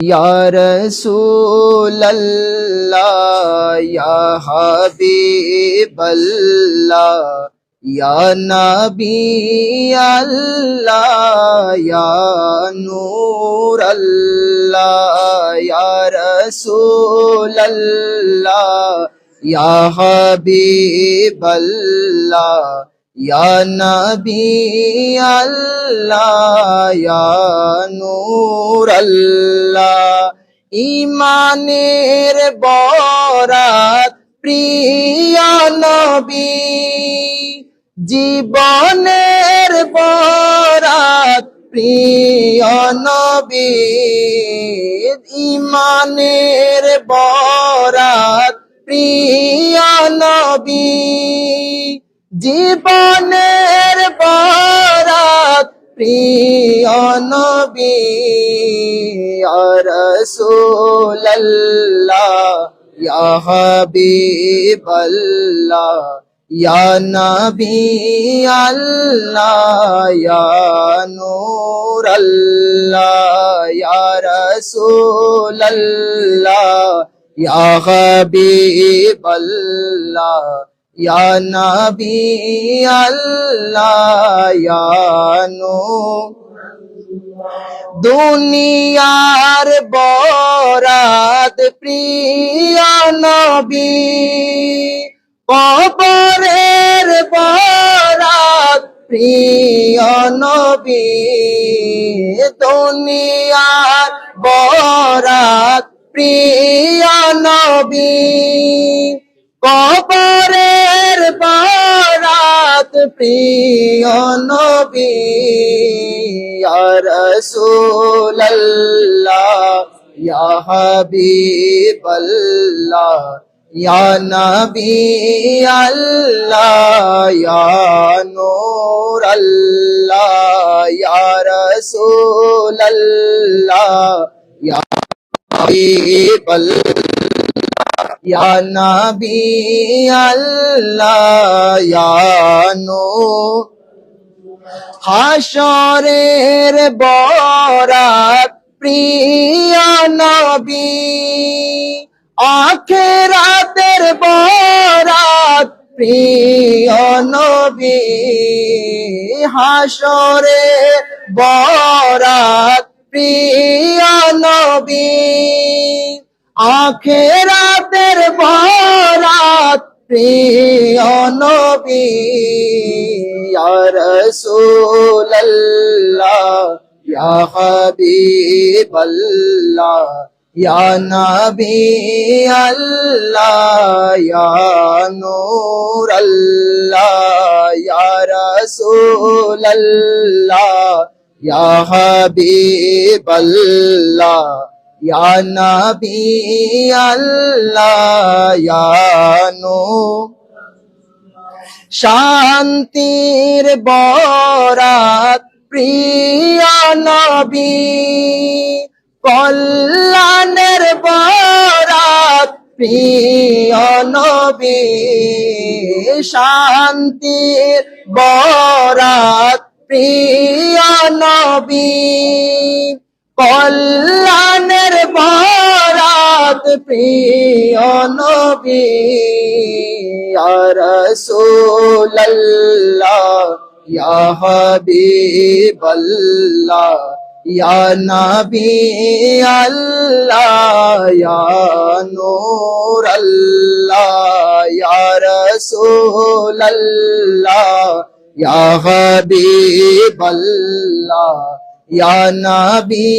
Ya Rasulallah, Ya Habiballah, Ya Nabi Allah, Ya Nur Allah, Ya Rasulallah, Ya Habiballah, Ya Nabi Allah, Ya Nur Allah, ইমানের বরাত প্রিয় নবী, জীবনের বরাত প্রিয় নবী, ইমানের বরাত প্রিয় নবী, জীবনের বরাত প্রিয় নবী, ইয়া রাসূলুল্লাহ, ইয়া হাবিবাল্লাহ, ইয়া নবী আল্লাহ, ইয়া নূর আল্লাহ, ইয়া রাসূলুল্লাহ, ইয়া হাবিবাল্লাহ, ইয়া নবী আল্লাহ, ইয়া নূর। দুনিয়ার বরাত প্রিয় নবী, কবরের বরাত প্রিয় নবী, দুনিয়ার বরাত প্রিয় নবী, কবরের বরাত প্রিয় নবী, ইয়া রাসূলুল্লাহ, ইয়া হাবিবাল্লাহ, ইয়া নবী আল্লাহ, ইয়া নূর আল্লাহ, ইয়া রাসূলুল্লাহ, ইয়া হাবিবাল্লাহ, ইয়া নবী আল্লাহ, ইয়া নূর। হাশরের বরাত প্রিয় নবী, আখিরাতের বরাত প্রিয় নবী, হাশরের বরাত প্রিয় নবী, আখিরাতের বরাত প্রিয় নবী, ইয়া রাসূলুল্লাহ, ইয়া হাবিবাল্লাহ, ইয়া নবী আল্লাহ, ইয়া নূর আল্লাহ, ইয়া রাসূলুল্লাহ, ইয়া হাবিবাল্লাহ, ইয়া নবী আল্লাহ, ইয়া নূর। শান্তির বরাত প্রিয় নবী, কল্যাণের বরাত প্রিয় নবী, শান্তির বরাত প্রিয় নবী, কল্যাণের বরাত প্রিয় নবী, ইয়া রাসূলুল্লাহ, ইয়া হাবিবাল্লাহ, ইয়া নবী আল্লাহ, ইয়া নূর আল্লাহ, ইয়া রাসূলুল্লাহ, ইয়া হাবিবাল্লাহ, ইয়া নবী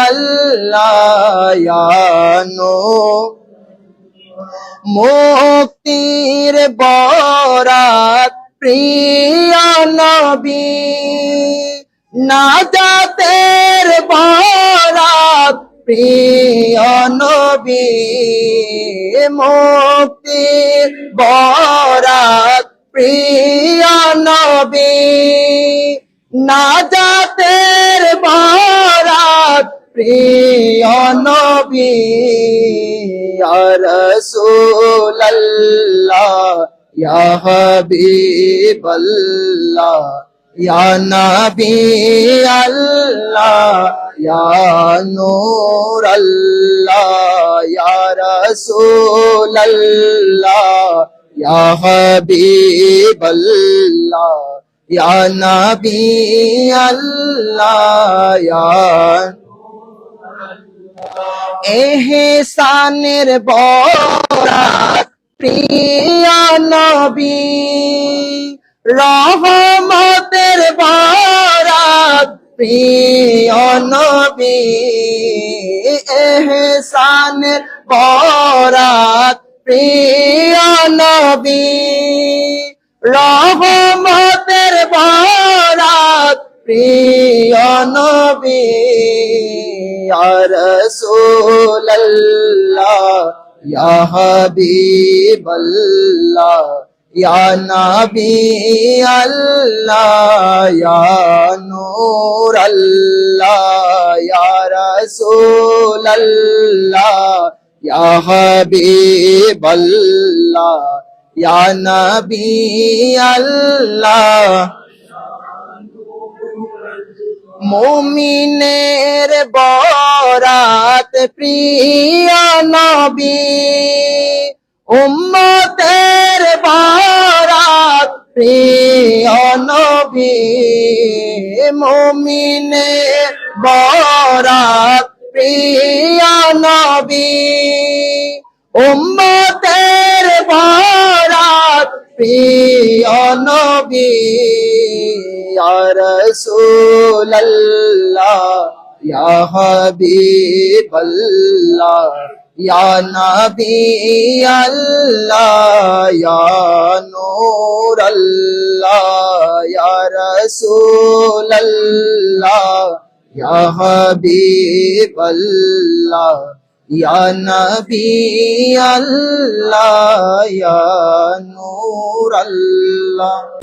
আল্লাহ, ইয়া নূর। মুক্তির বরাত প্রিয় নবী, নাজাতের বরাত প্রিয় নবী, মুক্তির বরাত প্রিয় নবী, নাজাতের বরাত প্রিয় নবী, ইয়া রাসূলুল্লাহ, ইয়া হাবিবাল্লাহ, या नबी अल्लाह या नूर अल्लाह या रसूल अल्लाह या हबीब अल्लाह या नबी अल्लाह या এহসানের বরাত প্রিয় নবী রহমতের বরাত প্রিয় নবী এহসানের বরাত প্রিয় নবী রহমতের বরাত প্রিয় নবী या रसूल अल्लाह या हबीब अल्लाह या नबी अल्लाह या नूर अल्लाह या रसूल अल्लाह या हबीब अल्लाह या नबी अल्लाह মুমিনের বরাত প্রিয় নবী উম্মতের বরাত প্রিয় নবী মুমিনের বরাত প্রিয় নবী উম্মতের বরাত প্রিয় নবী या रसूल अल्लाह या हबीब अल्लाह या नबी अल्लाह या नूर अल्लाह या रसूल अल्लाह या हबीब अल्लाह या नबी अल्लाह या नूर अल्लाह